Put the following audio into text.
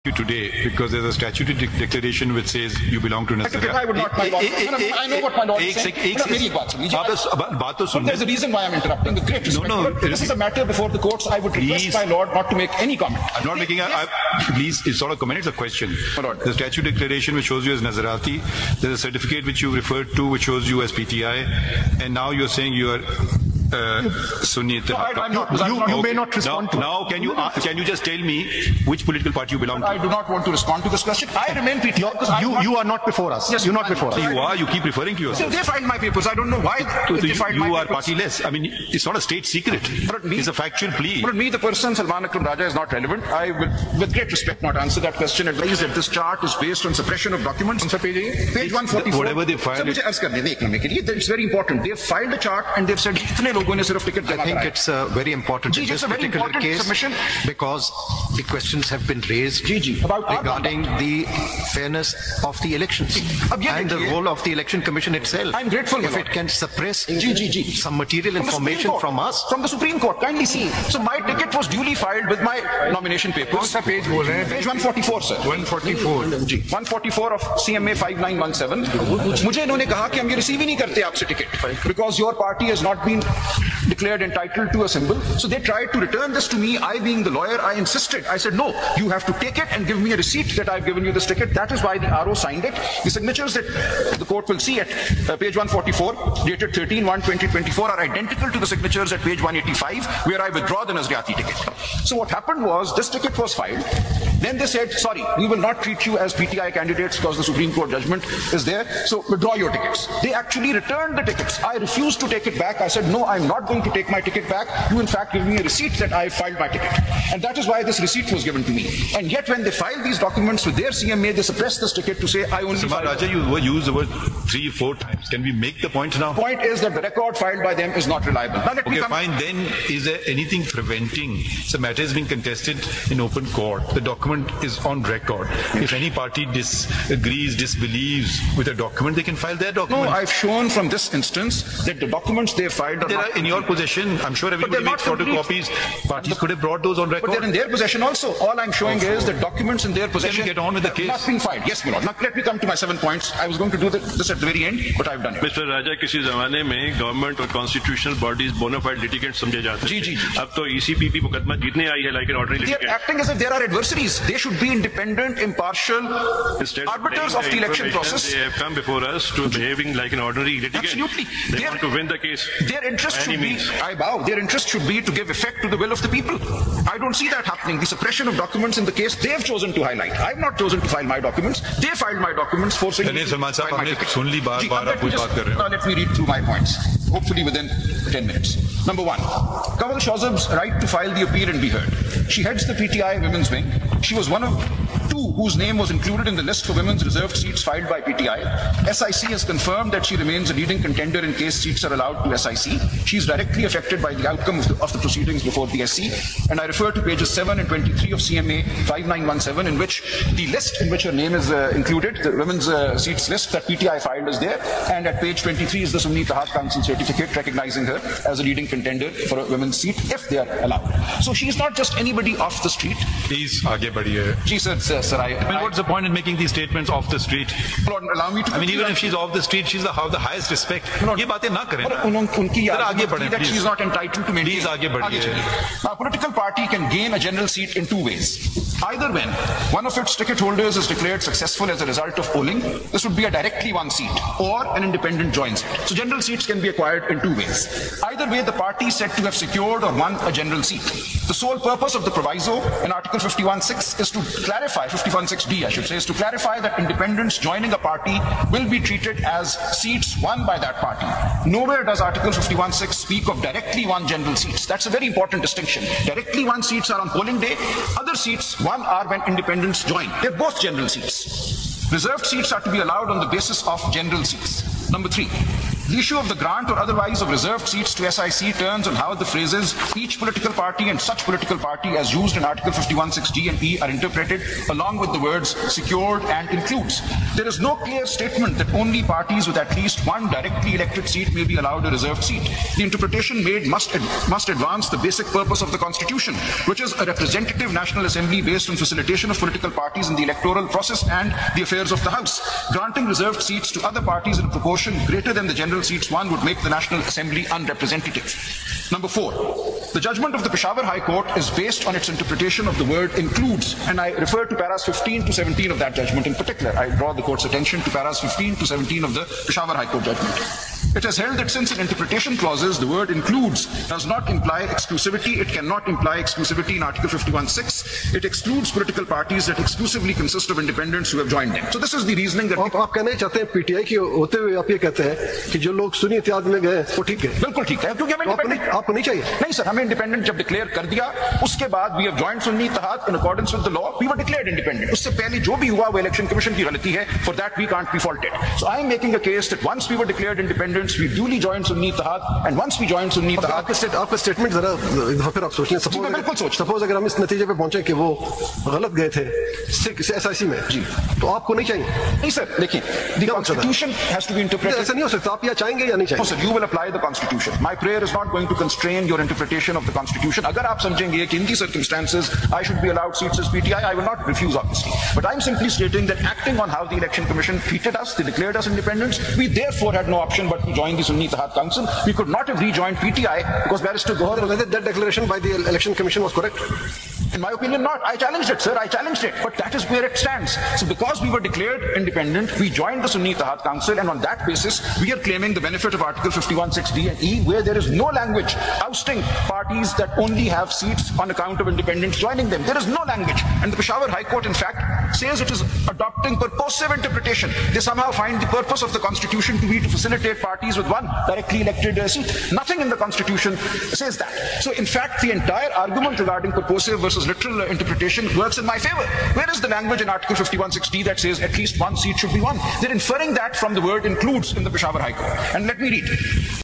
you today because there's a statutory declaration which says you belong to Nazariya. I would not, my lord. I know what my lord is saying. But there's a reason why I'm interrupting with great respect. No, this is a matter before the courts. I would request my lord not to make any comment. I'm not making please, it's not a comment, it's a question. The statute declaration which shows you as Nazarati, there's a certificate which you referred to which shows you as PTI, and now you're saying you are Sunni. No, I'm not. You may not respond to. Now, can you just tell me which political party you belong to? I do not want to respond to this question. I remain PTI. You are not before us. Yes, you're not before us. You are. You keep referring to yourself. So they filed my papers. I don't know why they filed my papers. You are partyless. I mean, it's not a state secret. It's a factual plea. But me, the person Salman Akram Raja, is not relevant. I will, with great respect, not answer that question. Advise that this chart is based on suppression of documents. Page 144. Whatever they filed. It's very important. They've filed a chart and they've said, I think it's very important in this particular case submission, because the questions have been raised regarding the fairness of the elections and the role of the Election Commission itself. I'm grateful if it can suppress some material information from us. From the Supreme Court, kindly see. So my ticket was duly filed with my nomination papers. Page 144, sir. 144 of CMA 5917. मुझे इन्होंने कहा कि हम ये receive ही नहीं करते आपसे ticket because your party has not been declared entitled to a symbol. So they tried to return this to me. I, being the lawyer, I insisted. I said, no, you have to take it and give me a receipt that I've given you this ticket. That is why the RO signed it. The signatures that the court will see at page 144, dated 13/1/2024, are identical to the signatures at page 185, where I withdraw the Nazariati ticket. So what happened was, this ticket was filed. Then they said, sorry, we will not treat you as PTI candidates because the Supreme Court judgment is there. So withdraw your tickets. They actually returned the tickets. I refused to take it back. I said, no, I'm not going to take my ticket back. You in fact give me a receipt that I filed my ticket. And that is why this receipt was given to me. And yet when they filed these documents with their CMA, they suppressed this ticket to say, I only filed. Raja, you used the word 3-4 times. Can we make the point now? The point is that the record filed by them is not reliable. Now, okay, fine. Then is there anything preventing? The matter is being contested in open court. The document is on record. If any party disagrees, disbelieves with a document, they can file their document. No, I've shown from this instance that the documents they filed are in your possession. I'm sure everybody makes photocopies. Parties could have brought those on record. But they're in their possession also. All I'm showing is that documents in their possession. Get on with the case. Not being filed. Yes, my lord. Now let me come to my 7 points. I was going to do this at the very end, but I've done it. Mr. Raja, किसी ज़माने में government और constitutional bodies bona fide litigants समझे जाते हैं. अब तो ECPP मुकदमा जीतने आई है like an ordinary litigant. They're acting as if there are adversaries. They should be independent, impartial arbiters of the election process. They have come before us to behaving like an ordinary litigant. Absolutely. They want to win the case. Their interest should be, I bow, their interest should be to give effect to the will of the people. I don't see that happening. The suppression of documents in the case, they have chosen to highlight. I have not chosen to file my documents. They filed my documents forcing me to file my ticket. Let me read through my points, hopefully within 10 minutes. Number 1, Kanwal Shawzab's right to file the appeal and be heard. She heads the PTI Women's Wing. She was one of 2 whose name was included in the list for women's reserved seats filed by PTI. SIC has confirmed that she remains a leading contender in case seats are allowed to SIC. She is directly affected by the outcome of the proceedings before the SC. And I refer to pages 7 and 23 of CMA 5917, in which the list in which her name is included, the women's seats list that PTI filed is there. And at page 23 is the Sunni Ittehad Council certificate recognizing her as a leading contender for a women's seat if they are allowed. So she is not just anybody off the street. Please, aage badhiye. She said, sir, what's the point in making these statements off the street? Lord, allow me to. I mean, even if she's off the street, she's the highest respect. Ye baatein na kare. That she's not entitled to maintain. Please, aage badhiye. A political party can gain a general seat in 2 ways. Either when one of its ticket holders is declared successful as a result of polling, this would be a directly won seat, or an independent joins it. So general seats can be acquired in 2 ways. Either way, the party is said to have secured or won a general seat. The sole purpose of the proviso in Article 51(6) is to clarify, 51(6)(d) I should say, is to clarify that independents joining a party will be treated as seats won by that party. Nowhere does Article 51(6) speak of directly won general seats. That's a very important distinction. Directly won seats are on polling day. Other seats won are when independents join. They're both general seats. Reserved seats are to be allowed on the basis of general seats. Number 3, The issue of the grant or otherwise of reserved seats to SIC turns on how the phrases each political party and such political party as used in Article 51(6)(d) and E are interpreted, along with the words secured and includes. There is no clear statement that only parties with at least one directly elected seat may be allowed a reserved seat. The interpretation made must advance the basic purpose of the Constitution, which is a representative National Assembly based on facilitation of political parties in the electoral process and the affairs of the House. Granting reserved seats to other parties in a proportion greater than the general seats won would make the National Assembly unrepresentative. Number 4, the judgment of the Peshawar High Court is based on its interpretation of the word includes, and I refer to paras 15 to 17 of that judgment in particular. I draw the court's attention to paras 15 to 17 of the Peshawar High Court judgment. It has held that since in interpretation clauses the word includes does not imply exclusivity, it cannot imply exclusivity in Article 51(6). It excludes political parties that exclusively consist of independents who have joined them. So this is the reasoning that आप कहना चाहते हैं PTI की होते हुए आप ये कहते हैं कि जो लोग सुन्नी इत्तेहाद में गए वो ठीक है? बिल्कुल ठीक है, क्योंकि हमें आपको नहीं चाहिए? नहीं सर, हमें इंडिपेंडेंट जब डिक्लेयर कर दिया उसके बाद we have joined Sunni Ittehad in accordance with the law, we were declared independent. उससे पहले जो भी हुआ वो इलेक्शन कमीशन की गलती है. For that we can't be faulted. So I am making a case that once we were declared independents we duly joined Sunni Ittehad, and once we joined Sunni Ittehad. आपका स्टेटमेंट जरा फिर आप सोच लें. सपोज अगर हम इस नतीजे पे पहुंचे कि वो गलत गए थे एसआईसी में जी, तो आपको नहीं चाहिए? नहीं सर, देखिए, the constitution has to be interpreted. ऐसा नहीं हो सकता. आप या चाहेंगे या नहीं चाहेंगे? Sir, you will apply the constitution. My prayer is not going to constrain your interpretation of the constitution. अगर आप समझेंगे कि in the circumstances I should be allowed seats as PTI, I will not refuse obviously, but I am simply stating that acting on how the election commission treated us, they declared us independents, we therefore had no option but to join the Sunni Ittehad Council. We could not have rejoined PTI because Barrister Gohar, whether that declaration by the election commission was correct? In my opinion, not. I challenged it, sir. I challenged it. But that is where it stands. So because we were declared independent, we joined the Sunni Ittehad Council, and on that basis, we are claiming the benefit of Article 51(6)(d) and E, where there is no language ousting parties that only have seats on account of independents joining them. There is no language. And the Peshawar High Court, in fact, says it is adopting purposive interpretation. They somehow find the purpose of the Constitution to be to facilitate parties with one directly elected seat. Nothing in the Constitution says that. So, in fact, the entire argument regarding purposive versus literal interpretation works in my favor. Where is the language in Article 51(6)(d) that says at least one seat should be won? They're inferring that from the word includes in the Peshawar High Court. And let me read.